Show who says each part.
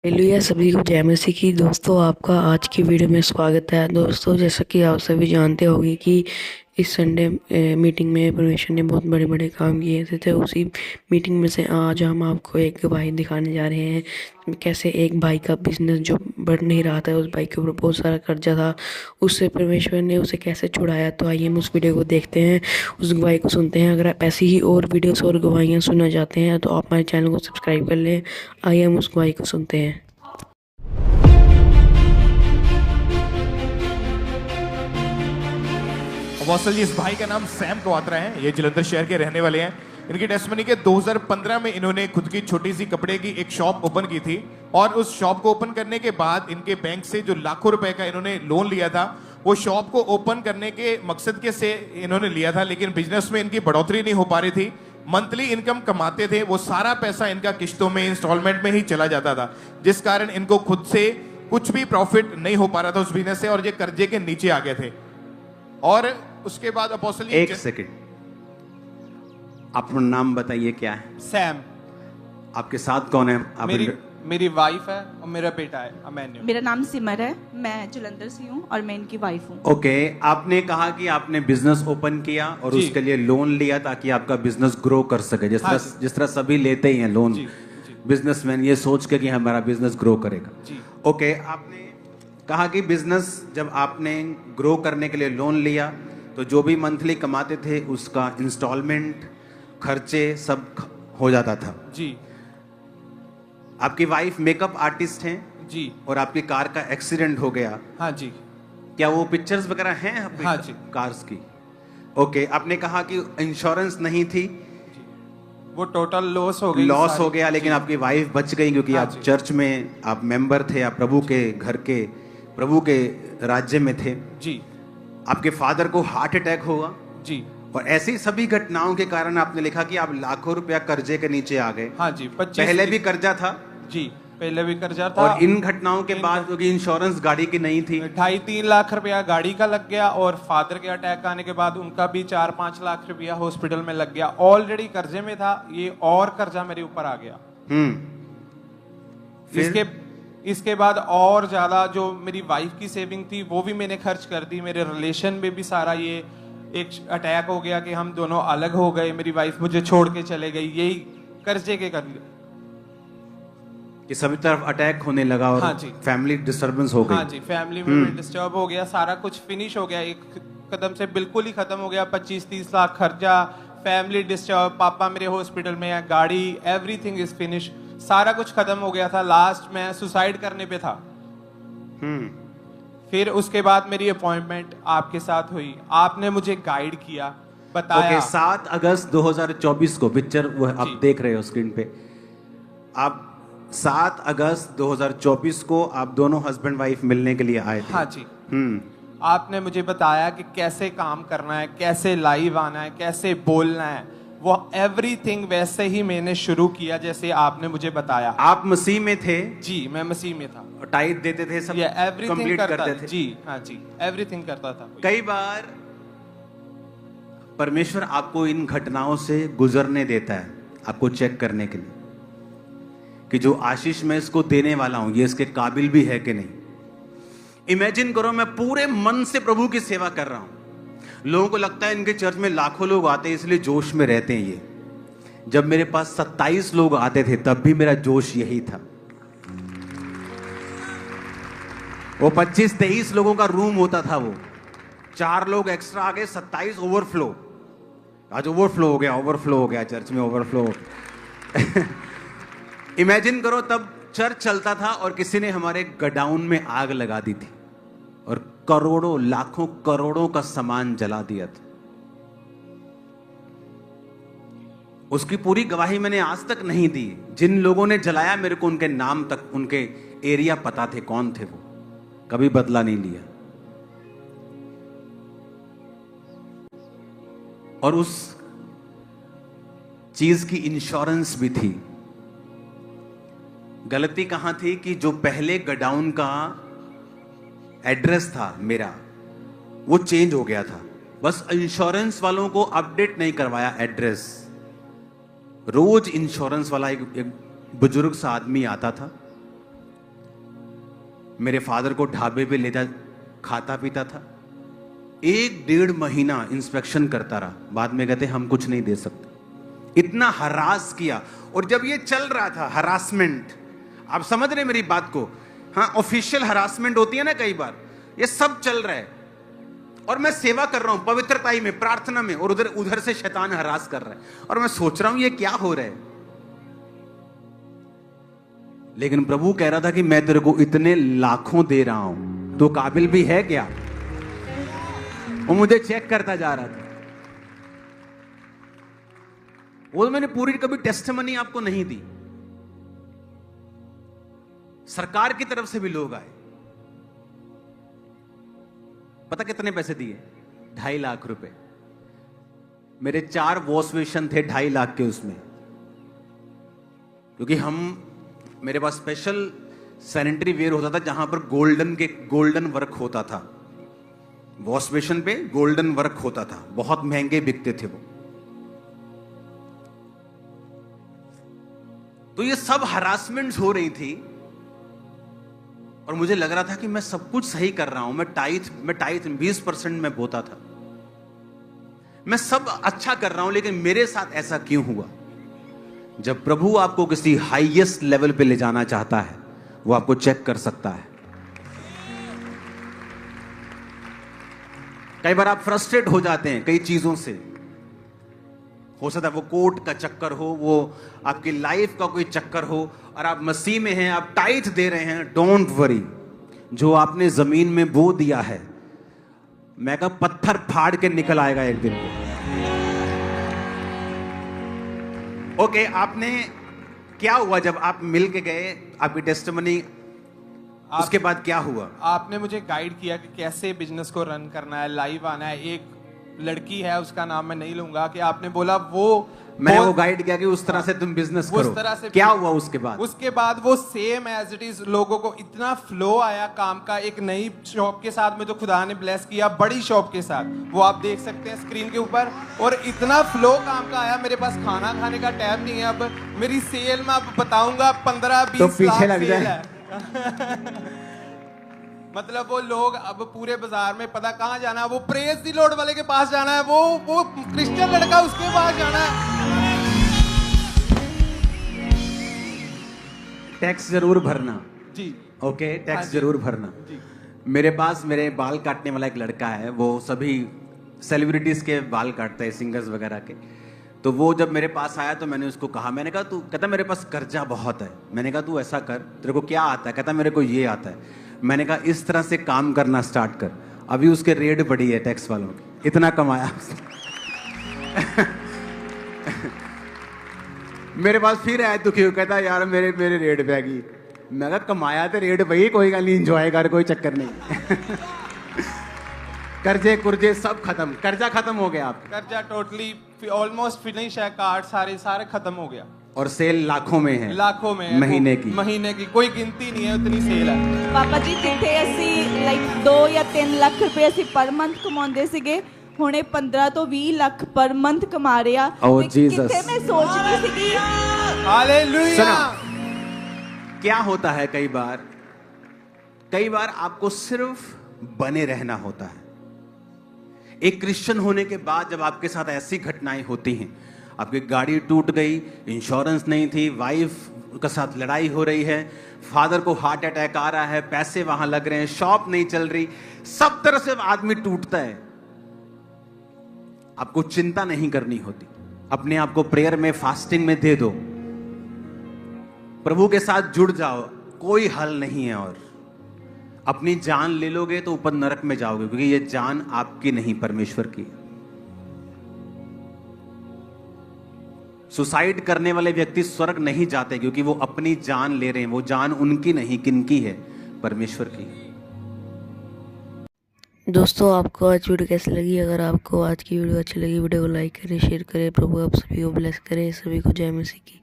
Speaker 1: Hallelujah. सभी को जय मसीह की। दोस्तों, आपका आज की वीडियो में स्वागत है। दोस्तों, जैसा कि आप सभी जानते होंगे कि इस संडे मीटिंग में परमेश्वर ने बहुत बड़े बड़े काम किए थे। उसी मीटिंग में से आज हम आपको एक गवाही दिखाने जा रहे हैं, कैसे एक भाई का बिजनेस जो बढ़ नहीं रहा था, उस भाई के ऊपर बहुत सारा कर्जा था, उससे परमेश्वर ने उसे कैसे छुड़ाया। तो आइए हम उस वीडियो को देखते हैं, उस गवाही को सुनते हैं। अगर आप ऐसी ही और वीडियोस और गवाहियाँ सुनना चाहते हैं तो आप हमारे चैनल को सब्सक्राइब कर लें। आइए हम उस गवाही को सुनते हैं।
Speaker 2: अपोस्टल जी, इस भाई का नाम सैम कवात्रा है। ये जलंधर शहर के रहने वाले हैं। इनकी टेस्टमनी के 2015 में इन्होंने खुद की छोटी सी कपड़े की एक शॉप ओपन की थी, और उस शॉप को ओपन करने के बाद इनके बैंक से जो लाखों रुपए का इन्होंने लोन लिया था, वो शॉप को ओपन करने के मकसद के से इन्होंने लिया था, लेकिन बिजनेस में इनकी बढ़ोतरी नहीं हो पा रही थी। मंथली इनकम कमाते थे, वो सारा पैसा इनका किश्तों में, इंस्टॉलमेंट में ही चला जाता था, जिस कारण इनको खुद से कुछ भी प्रॉफिट नहीं हो पा रहा था उस बिजनेस से, और ये कर्जे के नीचे आ गए थे। और उसके बाद अपोस्टल
Speaker 3: एक सेकंड, अपना नाम बताइए, क्या है?
Speaker 4: सैम।
Speaker 3: आपके साथ कौन है? आप
Speaker 4: मेरी वाइफ है और मेरा बेटा है अमेन्यू।
Speaker 5: मेरा नाम सिमर है, मैं जलंधर से हूँ और मैं इनकी वाइफ हूँ।
Speaker 3: ओके, आपने कहा कि आपने बिजनेस ओपन किया और उसके लिए लोन लिया ताकि आपका बिजनेस ग्रो कर सके, जिस तरह सभी लेते ही हैं लोन, बिजनेसमैन, ये सोच के कि हमारा बिजनेस ग्रो करेगा। ओके, आपने कहा कि बिजनेस जब आपने ग्रो करने के लिए लोन लिया तो जो भी मंथली कमाते थे उसका इंस्टॉलमेंट, खर्चे सब हो जाता था।
Speaker 4: जी।
Speaker 3: आपकी वाइफ मेकअप आर्टिस्ट हैं
Speaker 4: जी।
Speaker 3: और आपकी कार का एक्सीडेंट हो गया।
Speaker 4: हाँ जी।
Speaker 3: क्या वो पिक्चर्स वगैरह हैं आपकी?
Speaker 4: हाँ जी।
Speaker 3: कार्स की। ओके, आपने कहा कि इंश्योरेंस नहीं थी,
Speaker 4: वो टोटल लॉस हो गई।
Speaker 3: लॉस हो गया, लेकिन आपकी वाइफ बच गई क्योंकि
Speaker 4: हाँ
Speaker 3: आप चर्च में आप मेंबर थे, आप प्रभु के घर के, प्रभु के राज्य में थे।
Speaker 4: जी।
Speaker 3: आपके फादर को हार्ट अटैक हुआ
Speaker 4: जी।
Speaker 3: और ऐसी सभी घटनाओं के कारण आपने लिखा कि आप लाखों रुपया कर्जे के नीचे आ गए।
Speaker 4: हाँ जी।
Speaker 3: पहले भी कर्जा था?
Speaker 4: जी, पहले भी कर्जा था।
Speaker 3: और इन घटनाओं के बाद क्योंकि इंश्योरेंस गाड़ी की नहीं थी,
Speaker 4: 2.5-3 लाख रुपया गाड़ी का लग गया, और फादर के अटैक आने के बाद उनका भी 4-5 लाख रुपया हॉस्पिटल में लग गया। ऑलरेडी कर्जे में था, ये और कर्जा मेरे ऊपर आ गया। इसके बाद और ज्यादा जो मेरी वाइफ की सेविंग थी वो भी मैंने खर्च कर दी। मेरे रिलेशन में भी सारा ये एक अटैक हो गया कि हम दोनों अलग हो गए, मेरी वाइफ मुझे छोड़ के चले गई, यही कर्जे के कर लिया
Speaker 3: कि सभी तरफ अटैक होने लगा और
Speaker 4: हाँ जी,
Speaker 3: फैमिली डिस्टर्बेंस हो गई।
Speaker 4: हाँ जी, फैमिली में भी डिस्टर्ब हो गया, सारा कुछ फिनिश हो गया, एक कदम से बिल्कुल ही खत्म हो गया। 25-30 लाख खर्चा, फैमिली डिस्टर्ब, पापा मेरे हॉस्पिटल में है, गाड़ी, एवरीथिंग इज फिनिश, सारा कुछ खत्म हो गया था। लास्ट में सुसाइड करने पे था। फिर उसके बाद मेरी अपॉइंटमेंट आपके साथ हुई, आपने मुझे गाइड किया, बताया।
Speaker 3: 7 अगस्त 2024 को पिक्चर वो आप देख रहे हो स्क्रीन पे, आप 7 अगस्त 2024 को आप दोनों हस्बैंड वाइफ मिलने के लिए आए थे।
Speaker 4: हाँ जी। आपने मुझे बताया कि कैसे काम करना है, कैसे लाइव आना है, कैसे बोलना है, वो एवरीथिंग वैसे ही मैंने शुरू किया जैसे आपने मुझे बताया।
Speaker 3: आप मसीह में थे?
Speaker 4: जी, मैं मसीह में था।
Speaker 3: और टाइट देते थे, सब
Speaker 4: एवरीथिंग
Speaker 3: करते थे?
Speaker 4: जी हाँ जी, एवरीथिंग करता था।
Speaker 3: कई बार परमेश्वर आपको इन घटनाओं से गुजरने देता है, आपको चेक करने के लिए कि जो आशीष मैं इसको देने वाला हूं ये इसके काबिल भी है कि नहीं। इमेजिन करो, मैं पूरे मन से प्रभु की सेवा कर रहा हूं, लोगों को लगता है इनके चर्च में लाखों लोग आते हैं इसलिए जोश में रहते हैं ये। जब मेरे पास 27 लोग आते थे तब भी मेरा जोश यही था। वो 25-23 लोगों का रूम होता था, वो 4 लोग एक्स्ट्रा आ गए, 27 ओवरफ्लो। आज ओवरफ्लो हो गया चर्च में, ओवरफ्लो। इमेजिन करो, तब चर्च चलता था और किसी ने हमारे गडाउन में आग लगा दी थी और करोड़ों, लाखों, करोड़ों का सामान जला दिया था। उसकी पूरी गवाही मैंने आज तक नहीं दी। जिन लोगों ने जलाया मेरे को उनके नाम तक, उनके एरिया पता थे, कौन थे वो, कभी बदला नहीं लिया। और उस चीज की इंश्योरेंस भी थी। गलती कहां थी कि जो पहले गडाउन का एड्रेस था मेरा, वो चेंज हो गया था। बस इंश्योरेंस वालों को अपडेट नहीं करवाया एड्रेस। रोज इंश्योरेंस वाला एक बुजुर्ग सा आदमी आता था, मेरे फादर को ढाबे पे ले जा खाता पीता था। 1-1.5 महीना इंस्पेक्शन करता रहा, बाद में कहते हम कुछ नहीं दे सकते। इतना हरास किया। और जब ये चल रहा था हरासमेंट, आप समझ रहे मेरी बात को, हाँ ऑफिशियल हरासमेंट होती है ना कई बार, ये सब चल रहा है और मैं सेवा कर रहा हूं पवित्रताई में, प्रार्थना में, और उधर से शैतान हरास कर रहा है और मैं सोच रहा हूं ये क्या हो रहा है। लेकिन प्रभु कह रहा था कि मैं तेरे को इतने लाखों दे रहा हूं, तो काबिल भी है क्या? वो मुझे चेक करता जा रहा था। वो मैंने पूरी कभी टेस्टिमनी आपको नहीं दी। सरकार की तरफ से भी लोग आए, पता कितने पैसे दिए? 2.5 लाख रुपए। मेरे 4 वॉश बेसिन थे 2.5 लाख के उसमें, क्योंकि मेरे पास स्पेशल सैनिटरी वेयर होता था जहां पर गोल्डन वर्क होता था। वॉश बेसिन पे गोल्डन वर्क होता था, बहुत महंगे बिकते थे वो। तो ये सब हरासमेंट्स हो रही थी और मुझे लग रहा था कि मैं सब कुछ सही कर रहा हूं। मैं टाइथ 20% में बोता था, मैं सब अच्छा कर रहा हूं, लेकिन मेरे साथ ऐसा क्यों हुआ? जब प्रभु आपको किसी हाईएस्ट लेवल पे ले जाना चाहता है, वो आपको चेक कर सकता है। कई बार आप फ्रस्ट्रेट हो जाते हैं कई चीजों से, हो सकता है वो कोर्ट का चक्कर हो, वो आपकी लाइफ का कोई चक्कर हो, और आप मसीह में हैं, आप टाइथ दे रहे हैं। डोंट वरी, जो आपने जमीन में बो दिया है, मैं कहा पत्थर फाड़ के निकल आएगा एक दिन को। ओके, आपने क्या हुआ जब आप मिल के गए? आपकी टेस्टिमनी, उसके बाद क्या हुआ?
Speaker 4: आपने मुझे गाइड किया कि कैसे बिजनेस को रन करना है, लाइव आना है। एक लड़की है, उसका नाम मैं नहीं लूंगा, कि आपने बोला
Speaker 3: मैंने वो गाइड किया कि उस तरह से तुम बिजनेस करो।
Speaker 4: उस तरह से
Speaker 3: क्या हुआ उसके बाद?
Speaker 4: उसके बाद वो सेम एज इट इज, लोगों को इतना फ्लो आया काम का। एक नई शॉप के साथ में जो खुदा ने ब्लेस किया, बड़ी शॉप के साथ, वो आप देख सकते हैं स्क्रीन के ऊपर। और इतना फ्लो काम का आया, मेरे पास खाना खाने का टाइम नहीं है। अब मेरी सेल में आप बताऊंगा 15-20
Speaker 3: तो पीछे
Speaker 4: लाख
Speaker 3: लग
Speaker 4: सेल
Speaker 3: जाए।
Speaker 4: है। मतलब वो लोग अब पूरे बाजार में पता कहां जाना है, वो प्रेज दी लॉर्ड वाले के पास जाना है, वो क्रिश्चियन लड़का उसके पास जाना है।
Speaker 3: टैक्स जरूर भरना
Speaker 4: जी।
Speaker 3: ओके,
Speaker 4: हाँ
Speaker 3: टैक्स
Speaker 4: जी।
Speaker 3: जरूर भरना
Speaker 4: जी।
Speaker 3: मेरे पास मेरे बाल काटने वाला एक लड़का है, वो सभी सेलिब्रिटीज के बाल काटता है, सिंगर्स वगैरह के। तो वो जब मेरे पास आया तो मैंने उसको कहा, मैंने कहा तू, कहता मेरे पास कर्जा बहुत है। मैंने कहा तू ऐसा कर, तेरे को क्या आता है? कहता मेरे को ये आता है। मैंने कहा इस तरह से काम करना स्टार्ट कर। अभी उसके रेट बढ़ी है टैक्स वालों की, इतना कमाया। मेरे पास फिर आया दुखी हो, कहता यार मेरे रेट बैगी। मैं कहा कमाया तो रेट भाई, कोई गल नहीं, इंजॉय कर, कोई चक्कर नहीं। कर्जे कुर्जे सब खत्म, कर्जा खत्म हो गया आप?
Speaker 4: कर्जा टोटली ऑलमोस्ट फिनिश है, कार्ड सारे खत्म हो गया।
Speaker 3: और सेल लाखों में है,
Speaker 4: लाखों में है, महीने की कोई गिनती नहीं है, उतनी सेल है।
Speaker 5: पापा जी जिथे ਅਸੀਂ ਲਾਈਕ 2 ਜਾਂ 3 ਲੱਖ ਰੁਪਏ ਅਸੀਂ ਪਰ ਮੰਥ ਕਮਾਉਂਦੇ ਸੀਗੇ, ਹੁਣੇ 15 ਤੋਂ 20 ਲੱਖ ਪਰ ਮੰਥ ਕਮਾ ਰਿਹਾ। ਕਿੱਥੇ ਮੈਂ ਸੋਚ ਨਹੀਂ ਸੀਗੀ।
Speaker 4: हालेलुया।
Speaker 3: क्या होता है, कई बार आपको सिर्फ बने रहना होता है। एक क्रिश्चियन होने के बाद जब आपके साथ ऐसी घटनाएं होती हैं, आपकी गाड़ी टूट गई, इंश्योरेंस नहीं थी, वाइफ के साथ लड़ाई हो रही है, फादर को हार्ट अटैक आ रहा है, पैसे वहां लग रहे हैं, शॉप नहीं चल रही, सब तरह से आदमी टूटता है। आपको चिंता नहीं करनी होती, अपने आप को प्रेयर में, फास्टिंग में दे दो, प्रभु के साथ जुड़ जाओ, कोई हल नहीं है। और अपनी जान ले लोगे तो ऊपर नरक में जाओगे, क्योंकि ये जान आपकी नहीं, परमेश्वर की। सुसाइड करने वाले व्यक्ति स्वर्ग नहीं जाते, क्योंकि वो अपनी जान ले रहे हैं। वो जान उनकी नहीं, किनकी है? परमेश्वर की।
Speaker 1: दोस्तों आपको आज वीडियो कैसी लगी? अगर आपको आज की वीडियो अच्छी लगी, वीडियो को लाइक करें, शेयर करें। प्रभु आप सभी को ब्लेस करे। सभी को जय मसीह की।